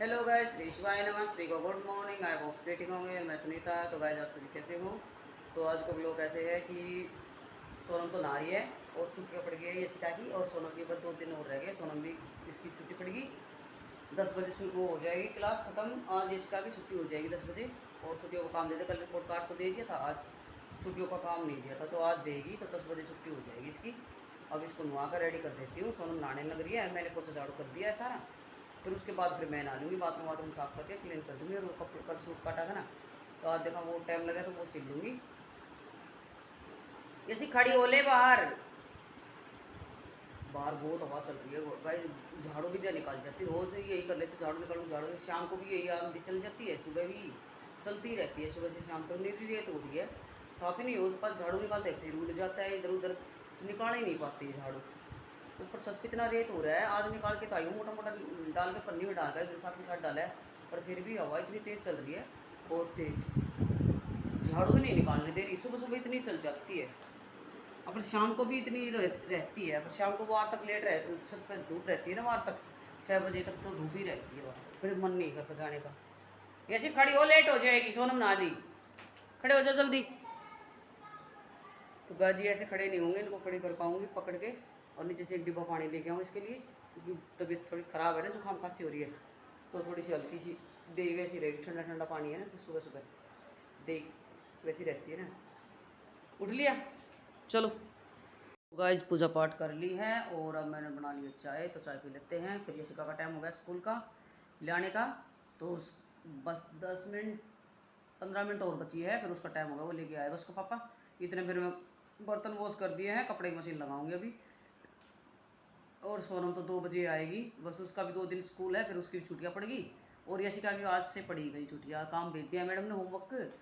Hello guys, Shri शिवाय नमः, श्री को good morning. I hope waiting होंगे। मैं सुनीता। तो गाइस, आप सभी कैसे हो? तो आज का ब्लॉग ऐसे है कि सोनम तो नहा रही है और छुट्टियाँ पड़ गई है ये सिटा की, और सोनम के बाद 2 दिन और रह गए। सोनम भी इसकी छुट्टी पड़ेगी 10 बजे, वो हो जाएगी क्लास ख़त्म। आज इसका भी छुट्टी हो जाएगी 10 बजे। और छुट्टियों का काम दे दिया, कल रिपोर्ट कार्ड तो दे दिया था, आज छुट्टियों का काम नहीं दिया था, तो आज देगी। तो 10 बजे छुट्टी हो जाएगी इसकी। अब इसको नुआ कर रेडी कर देती हूँ। सोनम नहाने लग रही है, मैंने पोछा झाड़ू कर दिया है सारा। फिर उसके बाद फिर मैं नहा लूँगी, बाथरूम वाथरूम साफ़ करके क्लीन कर दूँगी। और वो कपड़े कल सूट काटा था ना, तो आज देखा वो टाइम लगा तो वो सिल लूँगी। ऐसी खड़ी हो ले बाहर, बाहर बहुत हवा चल रही है भाई। झाड़ू भी नहीं निकाल जाती, रोज़ यही कर लेते, झाड़ू निकालूँ झाड़ू। शाम को भी यही आंधी चल जाती है, सुबह भी चलती रहती है, सुबह से शाम तक निर्रेत हो रही है। साफ़ ही नहीं हो पास झाड़ू निकालते फिर उड़ जाता है, इधर उधर निकाल ही नहीं पाती है झाड़ू। ऊपर छत पे इतना रेत हो रहा है, आज निकाल के तो आई हूँ, मोटा मोटा डाल के पन्नी में डाल कर इधर साथ के साथ डाला है। पर फिर भी हवा इतनी तेज़ चल रही है, बहुत तेज़। झाड़ू भी नहीं निकालने दे रही, सुबह सुबह इतनी चल जाती है। अब शाम को भी इतनी रहती है, पर शाम को वहाँ तक लेट रह, छत पर धूप रहती है ना, वहाँ तक 6 बजे तक तो धूप ही रहती है वहाँ, फिर मन नहीं करता जाने का। ऐसे खड़ी हो, लेट हो जाएगी। सोनम नहा ली, खड़े हो जाओ जल्दी। तो गाजी ऐसे खड़े नहीं होंगे, इनको खड़े कर पाऊँगी पकड़ के। और नीचे से एक डिब्बा पानी लेके आऊँ इसके लिए, क्योंकि तबीयत थोड़ी ख़राब है ना, जुकाम खांसी हो रही है, तो थोड़ी सी हल्की सी दे वैसी रहेगी। ठंडा ठंडा पानी है ना, तो सुबह सुबह दे वैसी रहती है ना। उठ लिया, चलो। गाइज पूजा पाठ कर ली है और अब मैंने बना लिया चाय, तो चाय पी लेते हैं। फिर यशिका का टाइम हो गया स्कूल का ले आने का, तो बस 10 मिनट 15 मिनट और बची है, फिर उसका टाइम होगा, वो लेके आएगा उसको पापा। इतने फिर मैं बर्तन वॉश कर दिए हैं, कपड़े की मशीन लगाऊंगी अभी। और सोनम तो 2 बजे आएगी, बस उसका भी 2 दिन स्कूल है, फिर उसकी भी छुट्टियाँ पड़ेगी। और यशिका की आज से पड़ी गई छुट्टियाँ, काम भेज दिया मैडम ने, होमवर्क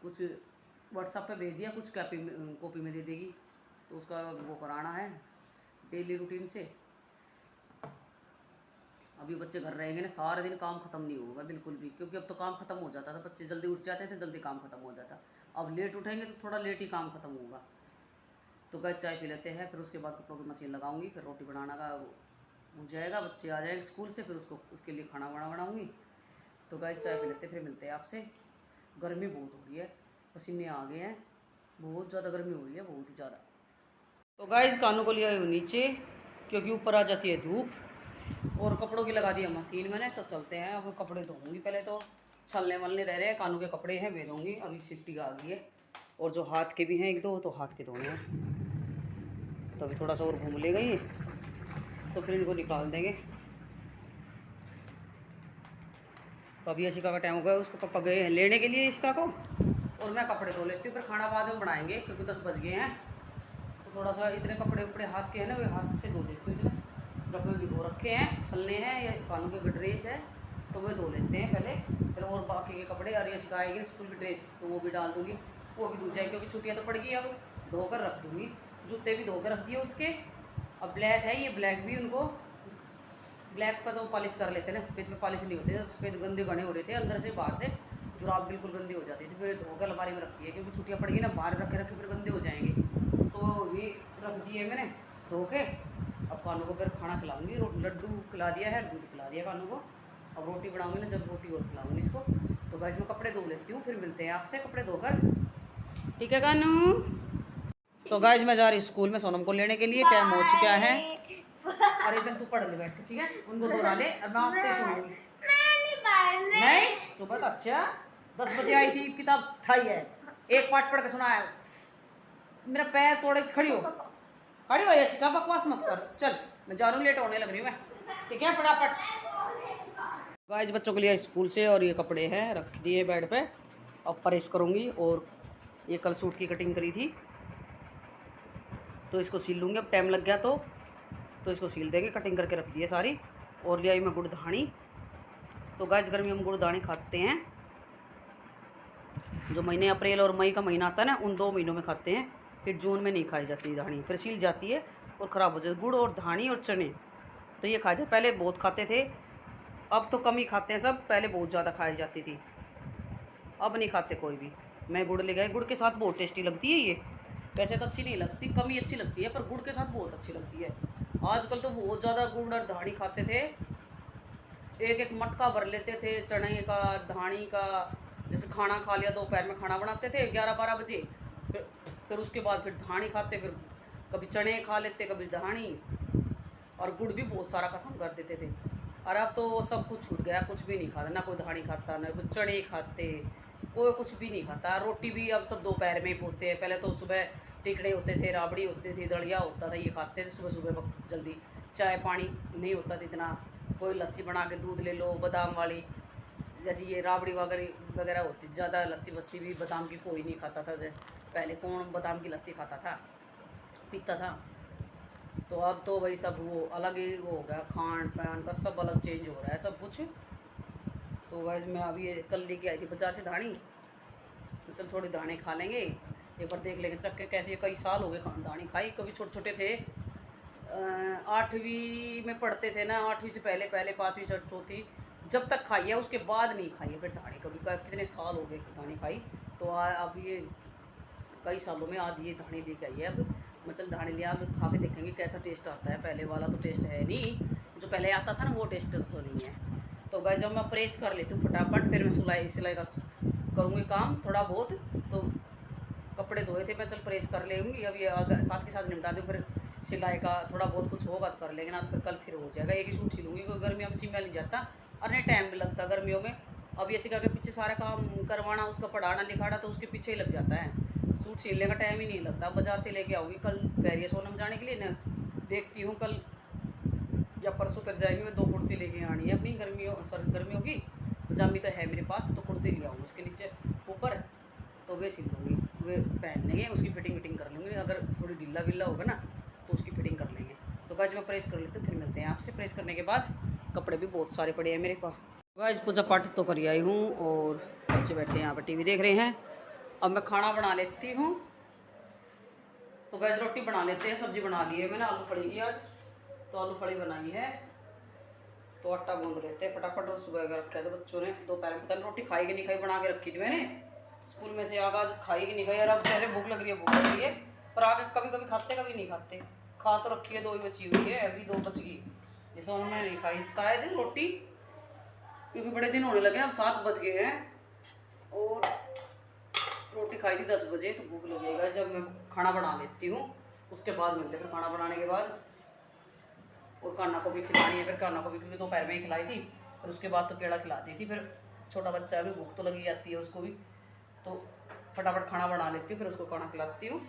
कुछ व्हाट्सएप पे भेज दिया, कुछ कॉपी में दे देगी, तो उसका वो कराना है डेली रूटीन से। अभी बच्चे घर रहेंगे ना, सारे दिन काम ख़त्म नहीं होगा बिल्कुल भी, क्योंकि अब तो काम ख़त्म हो जाता था, बच्चे जल्दी उठ जाते थे, जल्दी काम ख़त्म हो जाता। अब लेट उठेंगे तो थोड़ा लेट ही काम ख़त्म होगा। तो गैस चाय पी लेते हैं, फिर उसके बाद कपड़ों की मशीन लगाऊंगी, फिर रोटी बनाना का हो जाएगा, बच्चे आ जाएंगे स्कूल से, फिर उसको उसके लिए खाना वाना बनाऊंगी। तो गैस चाय पी लेते हैं, फिर मिलते हैं आपसे। गर्मी बहुत हो रही है, पसीने आ गए हैं, बहुत ज़्यादा गर्मी हो रही है, बहुत ही ज़्यादा। तो गाइस कानों को लिया नीचे, क्योंकि ऊपर आ जाती है धूप। और कपड़ों की लगा दिया मशीन मैंने, तो चलते हैं। अब कपड़े धोऊंगी पहले, तो छलने वलने रह रहे हैं, कानों के कपड़े हैं वे धोऊंगी। अभी सिट्टी आ गई है, और जो हाथ के भी हैं एक दो, तो हाथ के धोने हैं। तो अभी थोड़ा सा और घूम ले गई, तो फिर इनको निकाल देंगे। तो अभी यशिका का टाइम हो गया, उसको पापा गए हैं लेने के लिए इसका को, और मैं कपड़े धो लेती हूँ, फिर खाना बाद में बनाएंगे, क्योंकि 10 बज गए हैं। तो थोड़ा सा इतने कपड़े उपड़े हाथ के हैं ना, वे हाथ से धो लेती हूँ। इतने सिर्फ में भिगो रखे हैं, छलने हैं, या कानों के ड्रेस है, तो वे धो लेते हैं पहले। फिर और बाकी के कपड़े, और यशिका आएगी स्कूल की ड्रेस, तो वो भी डाल दूँगी, वो भी धुल जाएगी, क्योंकि छुट्टियाँ तो पड़ गई। अब धोकर रख दूँगी, जूते भी धोकर रख दिए उसके। अब ब्लैक है, ये ब्लैक भी उनको, ब्लैक पर तो पॉलिश कर लेते हैं ना, सफ़ेद पे पॉलिश नहीं होती, सफ़ेद गंदे गणे हो रहे थे अंदर से बाहर से, जुराब बिल्कुल गंदी हो जाती थी, फिर धोकर अलमारी में रखी है, क्योंकि छुट्टियाँ पड़ गई ना, बाहर रखे रखे फिर गंदे हो जाएंगे। तो ये रख दिए मैंने धो के। अब कानों को फिर खाना खिलाऊंगी, लड्डू खिला दिया है, दूध खिला दिया कानों को। अब रोटी बनाऊंगी ना, जब रोटी और खिलाऊंगी इसको। तो गाइस मैं कपड़े धो लेती हूँ, फिर मिलते हैं आपसे कपड़े धोकर, ठीक है कानू? तो गाइस मैं जा रही स्कूल में सोनम को लेने के लिए, टाइम हो चुका है। अरे इधर तू पढ़ ले बैठ के, ठीक है? उनको दोहरा ले, अब मैं आपसे सुनूंगी। नहीं सुबह तो अच्छा 10 बजे आई थी, किताब उठाई है, एक पाठ पढ़ के सुनाया। मेरा पैर तोड़े, खड़ी हो, खड़ी हो यशिका, बकवास मत कर। चल मैं जा रहा हूँ, लेट होने लग रही हूँ मैं, ठीक है? फटाफट। गाइस बच्चों के लिए स्कूल से, और ये कपड़े हैं रख दिए बेड पे, अब प्रेस करूँगी। और ये कल सूट की कटिंग करी थी, तो इसको सील लूँगी। अब टाइम लग गया तो इसको सील देंगे, कटिंग करके रख दी है सारी। और ले आई मैं गुड़धानी। तो गाइस गर्मी में गुड़धानी खाते हैं, जो महीने अप्रैल और मई का महीना आता है ना, उन 2 महीनों में खाते हैं। फिर जून में नहीं खाई जाती धानी, फिर सील जाती है और ख़राब हो जाती है। गुड़ और धानी और चने, तो ये खाए जाते, पहले बहुत खाते थे, अब तो कम ही खाते हैं सब, पहले बहुत ज़्यादा खाई जाती थी, अब नहीं खाते कोई भी। मैं गुड़ ले गए, गुड़ के साथ बहुत टेस्टी लगती है ये, वैसे तो अच्छी नहीं लगती, कम ही अच्छी लगती है, पर गुड़ के साथ बहुत अच्छी लगती है। आजकल तो बहुत ज़्यादा गुड़ और धानी खाते थे, एक एक मटका भर लेते थे चने का, धानी का। जैसे खाना खा लिया, दोपहर में खाना बनाते थे 11-12 बजे, फिर उसके बाद फिर धानी खाते, फिर कभी चने खा लेते, कभी धानी। और गुड़ भी बहुत सारा ख़त्म कर देते थे। और अब तो सब कुछ छूट गया, कुछ भी नहीं खाता, ना कोई धानी खाता, ना कोई चने खाते, कोई कुछ भी नहीं खाता। रोटी भी अब सब दोपहर में ही पोते हैं। पहले तो सुबह टिकड़े होते थे, राबड़ी होती थी, दलिया होता था, ये खाते थे सुबह सुबह वक्त जल्दी। चाय पानी नहीं होता था इतना। कोई लस्सी बना के दूध ले लो बादाम वाली, जैसे ये राबड़ी वगैरह वगैरह होती। ज़्यादा लस्सी वस्सी भी बादाम की कोई नहीं खाता था। पहले कौन बादाम की लस्सी खाता था, पीता था। तो अब तो वही सब वो अलग ही वो हो गया, खान पान का सब अलग चेंज हो रहा है सब कुछ। तो वैसे मैं अभी ये कल लेके आई थी बाज़ार से धानी, तो चल थोड़ी दाने खा लेंगे, एक बार देख लेंगे चक्के कैसे। कई साल हो गए दाने खाई, कभी छोटे छोटे थे 8वीं में पढ़ते थे ना, 8वीं से पहले पहले 5वीं चौथी जब तक खाई है, उसके बाद नहीं खाई है फिर दाने कभी। कितने साल हो गए दाने खाई। तो अब ये कई सालों में आज ये धाने लेके आई है। अब मतलब धाने लिया, अब खा के देखेंगे कैसा टेस्ट आता है। पहले वाला तो टेस्ट है नहीं, जो पहले आता था ना वो टेस्ट तो नहीं है। तो गाइस जब मैं प्रेस कर लेती हूँ फटाफट, फिर मैं सिलाई का करूँगी काम थोड़ा बहुत। तो कपड़े धोए थे मैं, चल प्रेस कर लेंगी अब, ये साथ के साथ निपटा दूँ। फिर सिलाई का थोड़ा बहुत कुछ होगा तो कर लेंगे, ना तो फिर कल फिर हो जाएगा। एक ही सूट सिलूँगी क्योंकि गर्मियों में सिमला नहीं जाता और नहीं टाइम भी लगता गर्मियों में। अब ये सिखा के पीछे सारा काम करवाना, उसका पढ़ाना लिखाना, तो उसके पीछे ही लग जाता है। सूट सिलने का टाइम ही नहीं लगता। बाज़ार से लेके आऊँगी, कल कह रही है सोनम जाने के लिए ना, देखती हूँ कल या परसों फिर जाएंगी। मैं 2 कुर्ती लेके आनी है अपनी गर्मियों की। पजामी तो है मेरे पास, तो कुर्ती ले आऊँगी उसके नीचे ऊपर, तो वे सिल लूँगी, वे पहन लेंगे, उसकी फिटिंग कर लूँगी। अगर थोड़ी ढीला विला होगा ना तो उसकी फिटिंग कर लेंगे। तो गाइस मैं प्रेस कर लेती हूँ, फिर मिलते हैं आपसे। प्रेस करने के बाद कपड़े भी बहुत सारे पड़े हैं मेरे पास। गाइस पूजा पाठ तो कर आई हूँ और बच्चे बैठे हैं यहाँ पर टीवी देख रहे हैं। अब मैं खाना बना लेती हूँ। तो गाइस रोटी बना लेते हैं, सब्जी बना ली है मैंने, आलू फली की आज, तो आलू फली बनाई है। तो आटा गूंद लेते हैं फटाफट। और सुबह रखा था बच्चों ने, दोपहर में पता नहीं रोटी खाई कि नहीं खाई, बना के रखी थी मैंने स्कूल में से। आज खाई कि नहीं खाई यार, अब पहले भूख लग रही है। पर आगे कभी कभी खाते कभी नहीं खाते। खा तो रखी है, 2 ही बची हुई है, अभी 2 बच गई, जैसे उन्होंने नहीं खाई शायद रोटी, क्योंकि बड़े दिन होने लगे, अब 7 बज गए हैं। और रोटी खाई थी 10 बजे, तो भूख लगेगा जब मैं खाना बना लेती हूँ, उसके बाद मिलते हैं। फिर खाना बनाने के बाद और कान्हा को भी खिलानी है, फिर कान्हा को भी, क्योंकि दोपहर में ही खिलाई थी, और उसके बाद तो पेड़ा खिला दी थी। फिर छोटा बच्चा है, अभी भूख तो लगी जाती है उसको भी, तो फटाफट खाना बना लेती हूँ, फिर उसको खाना खिलाती हूँ,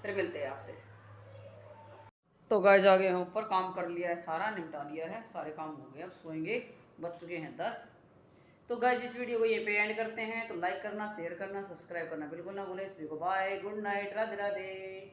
फिर मिलते हैं आपसे। तो गाइस आ गए हैं ऊपर, काम कर लिया है सारा, निपटा लिया है, सारे काम हो गए, अब सोएंगे, बज चुके हैं 10। तो गाइस इस वीडियो को ये पे एंड करते हैं। तो लाइक करना, शेयर करना, सब्सक्राइब करना बिल्कुल ना भूलें। सभी को bye, good night, Radhe Radhe.